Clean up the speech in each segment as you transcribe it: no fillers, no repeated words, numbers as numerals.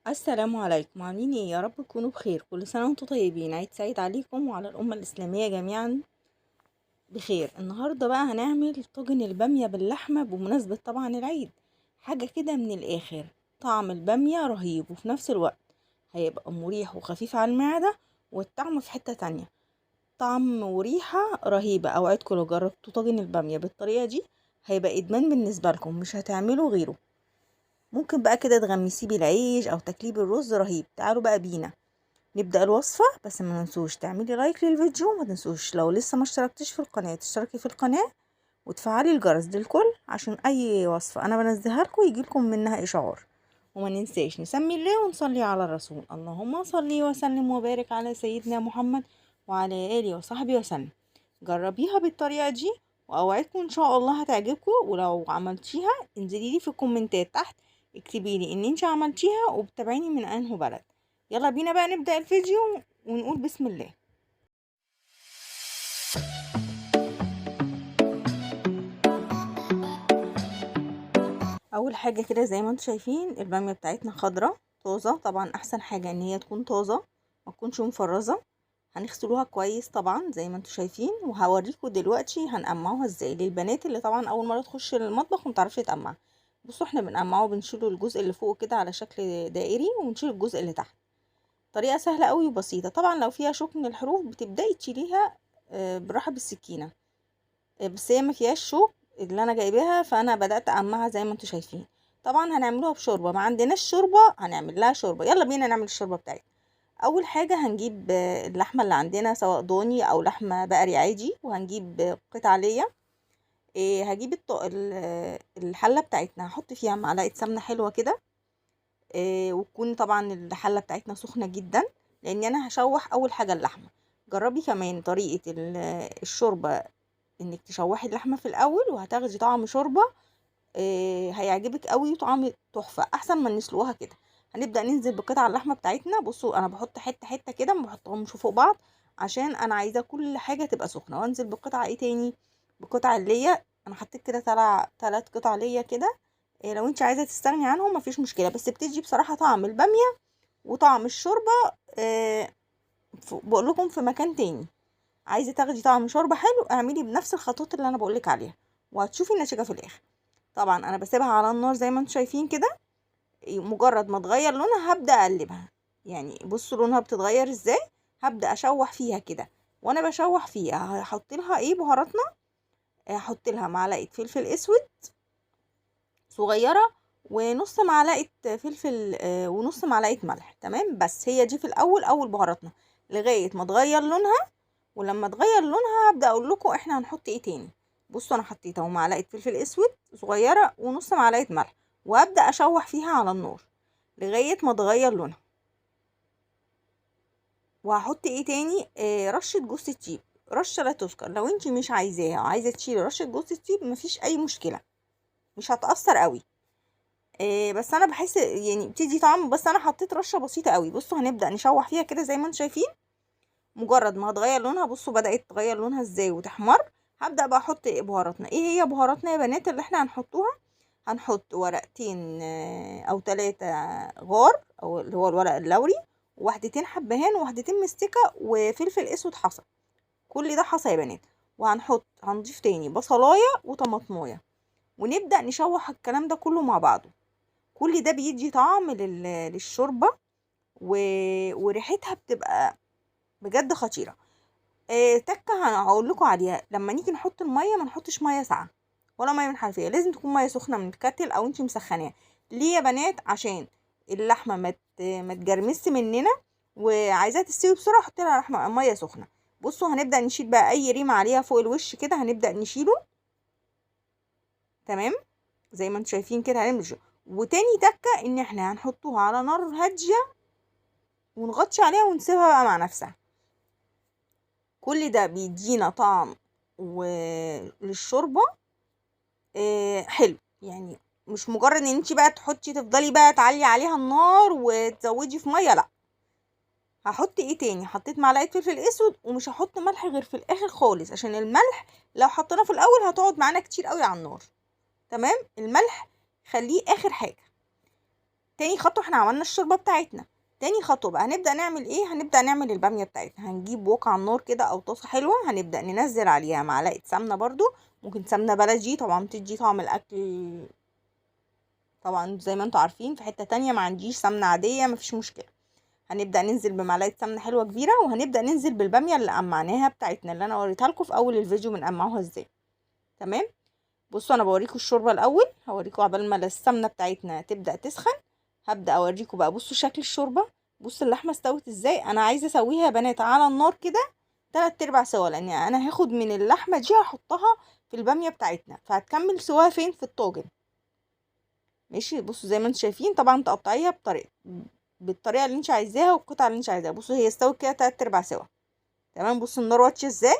السلام عليكم، عاملين ايه؟ يا رب تكونوا بخير. كل سنة وانتم طيبين. عيد سعيد عليكم وعلى الأمة الإسلامية جميعا بخير. النهاردة بقى هنعمل طاجن البامية باللحمة بمناسبة طبعا العيد. حاجة كده من الآخر. طعم البامية رهيب وفي نفس الوقت هيبقى مريح وخفيف على المعدة، والطعم في حتة تانية. طعم وريحة رهيبة. أوعدكم لو جربتوا طاجن البامية بالطريقة دي هيبقى إدمان بالنسبة لكم، مش هتعملوا غيره. ممكن بقى كده تغمسيه بالعيش او تاكليه بالرز، رهيب. تعالوا بقى بينا نبدأ الوصفة. بس ما ننسوش تعملي لايك للفيديو، وما تنسوش لو لسه ما اشتركتش في القناة تشتركي في القناة وتفعلي الجرس للكل، عشان اي وصفة انا بنزلها لكم يجيلكم منها اشعار. وما ننساش نسمي الله ونصلي على الرسول. اللهم صلي وسلم وبارك على سيدنا محمد وعلى اله وصحبه وسلم. جربيها بالطريقة دي واوعدكم ان شاء الله هتعجبكم. ولو عملتيها انزلي لي في الكومنتات تحت، اكتبي لي ان انت عملتيها وبتابعيني من انه بلد. يلا بينا بقى نبدأ الفيديو ونقول بسم الله. اول حاجة كده زي ما انتم شايفين البامية بتاعتنا خضرة طازة. طبعا احسن حاجة ان هي تكون طازة ما تكونش مفرزة. هنغسلوها كويس طبعا زي ما انتم شايفين، وهوريكم دلوقتي هنقمعوها ازاي للبنات اللي طبعا اول مرة تخش المطبخ ومتعرفش تقمع. بصوا احنا بنقمعه، بنشيله الجزء اللي فوق كده على شكل دائري ونشيل الجزء اللي تحت. طريقة سهلة قوي وبسيطة. طبعا لو فيها شوك من الحروف بتبدأي تشيليها براحة بالسكينة. بس هي ما فيهاش شوك اللي انا جايباها، فانا بدأت اقمعها زي ما انتم شايفين. طبعا هنعملوها بشوربة، ما عندناش شوربة هنعمل لها شوربة. يلا بينا نعمل الشوربة بتاعتنا. اول حاجة هنجيب اللحمة اللي عندنا سواء ضاني او لحمة بقري عادي، وهنجيب قطع ليا. هجيب الحلة بتاعتنا، هحط فيها معلقة سمنة حلوة كده. وتكون طبعا الحلة بتاعتنا سخنة جدا، لان انا هشوح اول حاجة اللحمة. جربي كمان طريقة الشوربة، انك تشوحي اللحمة في الاول وهتاخدي طعم شوربة. هيعجبك قوي، طعم تحفة احسن ما نسلقوها كده. هنبدأ ننزل بقطع اللحمة بتاعتنا. بصوا انا بحط حتة حتة كده، ما بحطهمش فوق بعض عشان انا عايزة كل حاجة تبقى سخنة. وانزل بقطع ايه تاني؟ بقطع اللية. انا حطيت كده 3 قطع ليا كده. لو انت عايزة تستغني عنهم مفيش مشكلة، بس بتدي بصراحة طعم البامية وطعم الشوربة. بقول لكم في مكان تاني. عايزه تاخدي طعم شوربه حلو اعملي بنفس الخطوات اللي انا بقولك عليها، وهتشوفي النتيجه في الاخر. طبعا انا بسيبها على النار زي ما انتم شايفين كده. مجرد ما تغير لونها هبدا اقلبها. يعني بصوا لونها بتتغير ازاي. هبدا اشوح فيها كده. وانا بشوح فيها هحط لها ايه بهاراتنا. هحط لها معلقه فلفل اسود صغيره، ونص معلقه فلفل، ونص معلقه ملح. تمام، بس هي دي في الاول اول بهاراتنا لغايه ما تغير لونها. ولما تغير لونها هبدأ اقول لكم احنا هنحط ايه تاني. بصوا انا حطيت اهو معلقه فلفل اسود صغيره ونص معلقه ملح، وابدأ اشوح فيها على النار لغايه ما تغير لونها. وهحط ايه تاني؟ رشه جوز الطيب. رشه لا تذكر، لو انت مش عايزاها وعايزه تشيلي رشه جوز الطيب مفيش اي مشكله، مش هتأثر قوي. بس انا بحس يعني بتدي طعم، بس انا حطيت رشه بسيطه قوي. بصوا هنبدأ نشوح فيها كده زي ما انتم شايفين. مجرد ما هتغير لونها، بصوا بدأت تغير لونها ازاي وتحمر، هبدأ بقى احط بهاراتنا. ايه هي بهاراتنا يا بنات اللي احنا هنحطوها؟ هنحط ورقتين او 3 غار، او اللي هو الورق اللوري، وواحدتين حبهان، وواحدتين مستكة، وفلفل اسود حصى. كل ده حصى يا بنات. هنضيف تاني بصلاية وطماطمايه، ونبدأ نشوح الكلام ده كله مع بعضه. كل ده بيدي طعم للشوربة، و... وريحتها بتبقى بجد خطيرة. تكه هقول لكم عليها. لما نيجي نحط الميه ما نحطش ميه ساقعه ولا ميه من حنفيه، لازم تكون ميه سخنه من الكاتل او انتي مسخناها. ليه يا بنات؟ عشان اللحمه ما تجرمس مننا، وعايزاها تستوي بسرعه حطي لها لحمه ميه سخنه. بصوا هنبدا نشيل بقى اي ريمه عليها فوق الوش كده، هنبدا نشيله. تمام، زي ما انتم شايفين كده هنعمل شو. وتاني تكه ان احنا هنحطوها على نار هاديه ونغطي عليها ونسيبها بقى مع نفسها. كل ده بيدينا طعم وللشوربة حلو. يعني مش مجرد ان انت بقى تحطي تفضلي بقى تعلي عليها النار وتزودي في ميه، لا. هحط ايه تاني؟ حطيت معلقه فلفل اسود، ومش هحط ملح غير في الاخر خالص، عشان الملح لو حطيناه في الاول هتقعد معانا كتير قوي على النار. تمام، الملح خليه اخر حاجه. تاني خطوه احنا عملنا الشوربه بتاعتنا. تاني خطوه بقى هنبدا نعمل ايه؟ هنبدا نعمل الباميه بتاعتنا. هنجيب وok على النار كده او طاسه حلوه، هنبدا ننزل عليها معلقه سمنه، برضو ممكن سمنه بلدي طبعا بتدي طعم الاكل طبعا زي ما انتوا عارفين. في حته تانية ما عنديش سمنه عاديه مفيش مشكله. هنبدا ننزل بمعلقه سمنه حلوه كبيره، وهنبدا ننزل بالباميه اللي قمعناها بتاعتنا اللي انا وريتها لكم في اول الفيديو بنقمعوها ازاي. تمام. بصوا انا بوريكم الشوربه الاول، هوريكم عبال ما السمنه بتاعتنا تبدا تسخن هبدا اوريكم بقى. بصوا شكل الشوربه، بصوا اللحمه استوت ازاي. انا عايزه اسويها يا بنات على النار كده 3/4 سوا، لان انا هاخد من اللحمه دي هحطها في الباميه بتاعتنا، فهتكمل سواها فين؟ في الطاجن. ماشي. بصوا زي ما انتم شايفين، طبعا تقطعيها بالطريقه اللي انت عايزاها والقطعه اللي انت عايزاها. بصوا هي استوت كده 3/4 سوا. تمام. بصوا النار واطيه ازاي.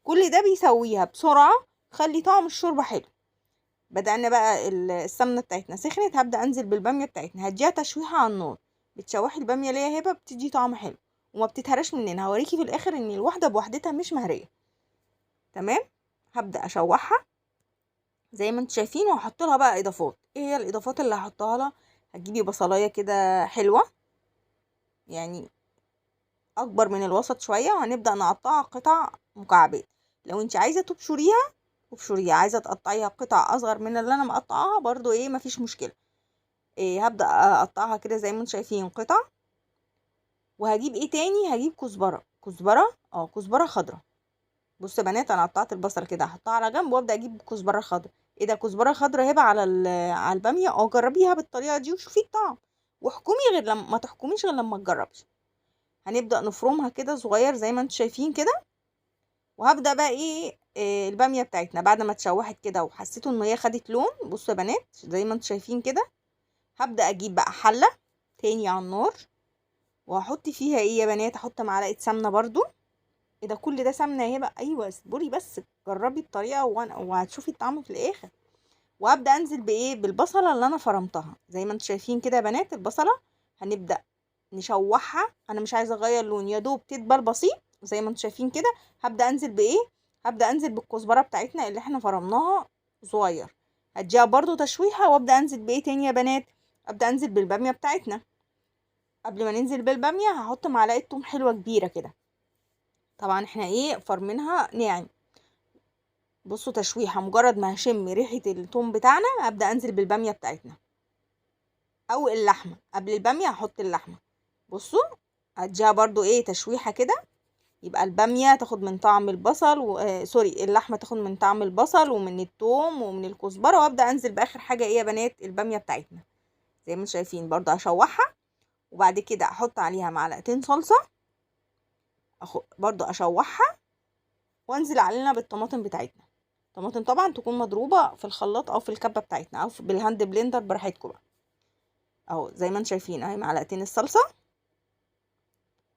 كل ده بيسويها بسرعه، خلي طعم الشوربه حلو. بدأنا بقى السمنه بتاعتنا سخنت، هبدأ انزل بالباميه بتاعتنا، هديها تشويحه على النار. بتشوحي الباميه ليه يا هبه؟ بتدي طعم حلو وما بتتهرش مننا. هوريكي في الاخر ان الواحده بوحدتها مش مهريه. تمام. هبدأ اشوحها زي ما انتم شايفين، وهحط لها بقى اضافات. ايه هي الاضافات اللي هحطها لها؟ هتجيبي بصلايه كده حلوه، يعني اكبر من الوسط شويه، وهنبدأ نقطعها قطع مكعبات. لو انت عايزه تبشريها وبشورية، عايزه تقطعيها قطع اصغر من اللي انا مقطعاها برضو ايه مفيش مشكله. إيه هبدأ اقطعها كده زي ما انتم شايفين قطع. وهجيب ايه تاني؟ هجيب كزبره خضراء. بصوا يا بنات انا قطعت البصل كده هحطها على جنب، وابدا اجيب كزبره خضراء. ايه ده؟ كزبره خضراء هبه على الباميه؟ جربيها بالطريقه دي وشوفي الطعم، واحكمي غير لما ما تحكميش غير لما تجربي. هنبدا نفرمها كده صغير زي ما انتم شايفين كده. وهبدا بقى إيه الباميه بتاعتنا بعد ما اتشوحت كده وحسيتوا ان هي خدت لون. بصوا يا بنات زي ما انتم شايفين كده، هبدا اجيب بقى حله تاني على النار، وهحط فيها ايه يا بنات؟ احط معلقه سمنه برضو. ايه ده كل ده سمنه يا هبه؟ ايوه اصبري بس، جربي الطريقه وهتشوفي الطعم في الاخر. وابدا انزل بايه؟ بالبصله اللي انا فرمتها زي ما انتم شايفين كده يا بنات. البصله هنبدا نشوحها، انا مش عايزه اغير لون، يا دوب تدبل بسيط زي ما انتم شايفين كده. هبدا انزل بايه؟ هبدا انزل بالكزبره بتاعتنا اللي احنا فرمناها صغير، هديها برضو تشويحه. وابدا انزل بايه تاني يا بنات؟ ابدا انزل بالباميه بتاعتنا. قبل ما ننزل بالباميه هحط معلقه توم حلوه كبيره كده، طبعا احنا ايه فرمينها ناعم. بصوا تشويحه، مجرد ما هشم ريحه التوم بتاعنا ابدا انزل بالباميه بتاعتنا او اللحمه. قبل الباميه هحط اللحمه. بصوا هديها برضو ايه تشويحه كده، يبقى الباميه تاخد من طعم البصل سوري اللحمه تاخد من طعم البصل ومن التوم ومن الكزبره. وابدا انزل باخر حاجه ايه يا بنات؟ الباميه بتاعتنا زي ما شايفين. برضو اشوحها، وبعد كده احط عليها معلقتين صلصه، برضو اشوحها، وانزل علينا بالطماطم بتاعتنا. طماطم طبعا تكون مضروبه في الخلاط او في الكبه بتاعتنا او بالهاند بلندر براحتكم بقى. اهو زي ما انتم شايفين اهي معلقتين الصلصه،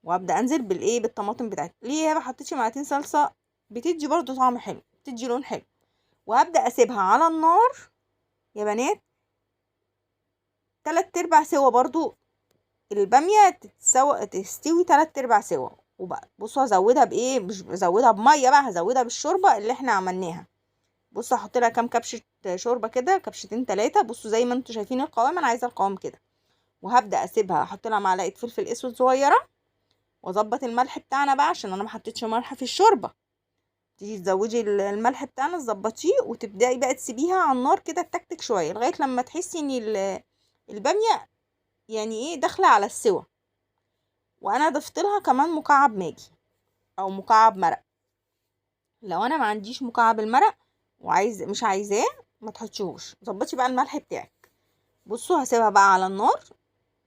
وابدا انزل بالايه؟ بالطماطم بتاعتي. ليه ما حطيتش معلقتين صلصه؟ بتدي برضو طعم حلو، بتدي لون حلو. وهبدا اسيبها على النار يا بنات 3/4 سوا برضو. الباميه تستوي 3/4 سوا. وبقى بصوا هزودها بايه؟ مش بزودها بميه بقى، هزودها بالشوربه اللي احنا عملناها. بصوا هحط لها كام كبشه شوربه كده، كبشتين 3. بصوا زي ما انتم شايفين القوام، انا عايزه القوام كده. وهبدا اسيبها احط لها معلقه فلفل اسود صغيره، واظبط الملح بتاعنا بقى عشان انا ما حطيتش ملح في الشوربه. تيجي تزودي الملح بتاعنا تظبطيه، وتبداي بقى تسيبيها على النار كده تكتك شويه لغايه لما تحسي ان الباميه يعني ايه داخله على السوا. وانا ضفت لها كمان مكعب ماجي او مكعب مرق. لو انا ما عنديش مكعب المرق مش عايزاه ما تحطيهوش. ظبطي بقى الملح بتاعك. بصوا هسيبها بقى على النار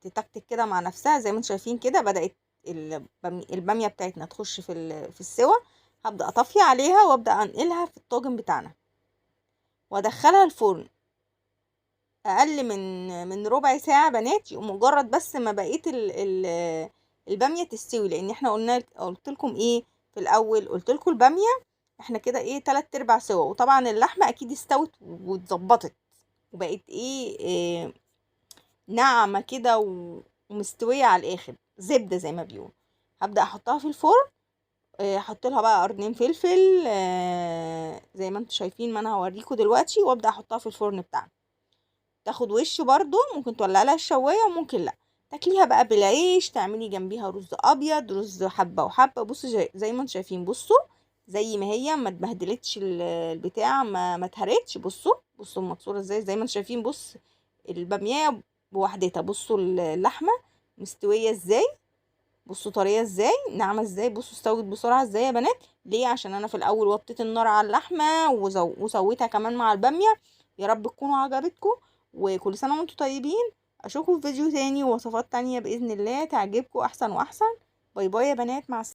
تتكتك كده مع نفسها زي ما انتم شايفين كده. بدات الباميه بتاعتنا تخش في السوا. هبدا اطفي عليها وابدا انقلها في الطاجن بتاعنا، وادخلها الفرن اقل من ربع ساعه بنات. مجرد بس ما بقيت الباميه تستوي، لان احنا قلت لكم ايه في الاول؟ قلت لكم الباميه احنا كده ايه 3/4 سوا. وطبعا اللحمه اكيد استوت واتظبطت وبقت إيه ناعمه كده ومستويه على الاخر زبده زي ما بيقولوا. هبدا احطها في الفرن. احط لها بقى قرنين فلفل زي ما انتم شايفين ما انا هوريكم دلوقتي، وابدا احطها في الفرن بتاعنا تاخد وش برضو، ممكن تولع لها الشوايه وممكن لا. تاكليها بقى بالعيش، تعملي جنبيها رز ابيض، رز حبه وحبه. بصوا زي ما انتم شايفين، بصوا زي ما هي ما اتبهدلتش البتاع، ما اتهرتش. بصوا المكسوره ازاي، زي ما انتم شايفين. بص الباميه بوحدتها، بصوا اللحمه مستويه ازاي، بصوا طريه ازاي، ناعمه ازاي. بصوا استوت بسرعه ازاي يا بنات. ليه؟ عشان انا في الاول وطيت النار على اللحمه وسويتها كمان مع الباميه. يا رب تكونوا عجبتكم، وكل سنه وانتم طيبين. اشوفكم في فيديو تاني ووصفات تانية باذن الله تعجبكم احسن واحسن. باي باي يا بنات، مع السلامه.